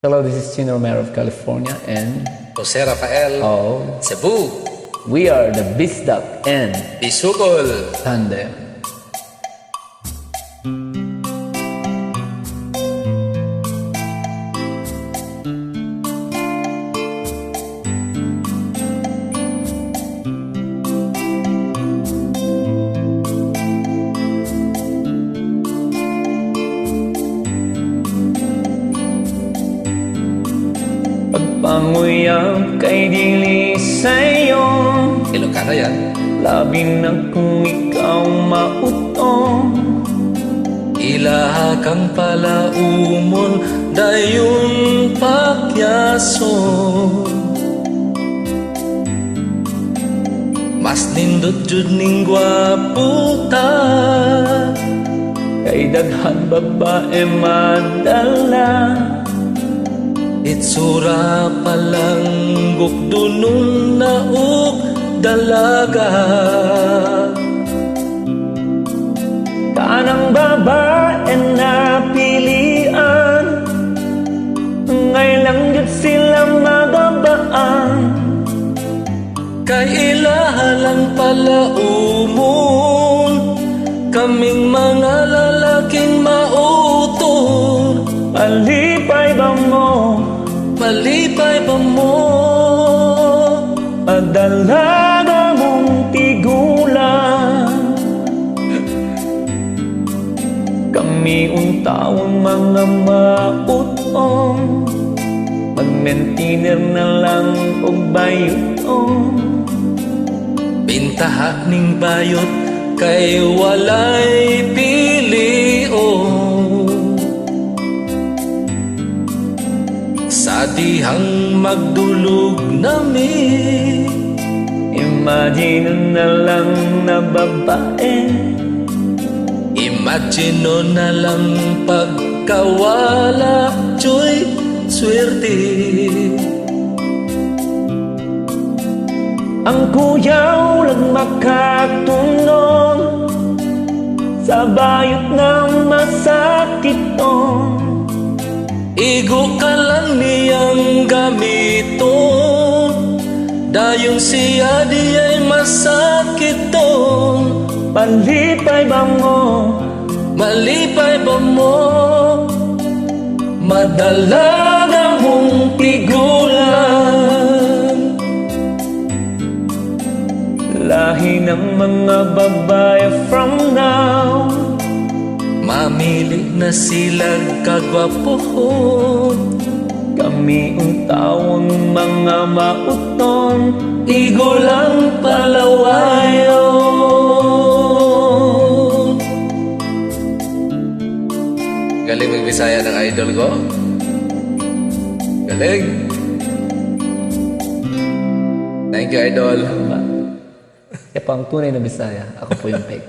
Hello, this is Chino Romero of California and Jose Rafael, Cebu, we are the Bisdak and Bisugol. Tandem. Pagpanguyang kay dili sa'yo, Ilocano yan. labi na kung ikaw mautong. Ilaha kang palaumon, dayon pakyaso. Mas nindot jud ning gwaputa. Kay daghan babae madala, Itsura palang gukdunong nauk dalaga. kanang babae na pilian, ngay lang yun sila magabaan. Kay ilaha lang palaumon, kaming mga lalaking mauton. Malipay ba mo? Malipay ba mo? Madalaga mong tigulan. Kami untawang mga mautong, mag-maintainer na lang og bayutong. Bintaha ning bayot kay walay pilion. Sa dihang magdulog nami, Imagine na lang na babae, imagine na lang pagkawala, choy, swerte. ang kuyaw lang makatulong sa bayot ng masakiton. Igo ka lang niyang gamiton, dayong siya di ay masakiton. Malipay ba mo? Malipay ba mo? Madalaga mong pigulan. Lahi ng mga babae from now, Mamili na silang kagwapohon. kami untawang mga mauton. Igo lang palawayon. Galing magbisaya ng idol ko. Galing. Thank you, idol. Kaya pang tunay na Bisaya, ako po yung fake.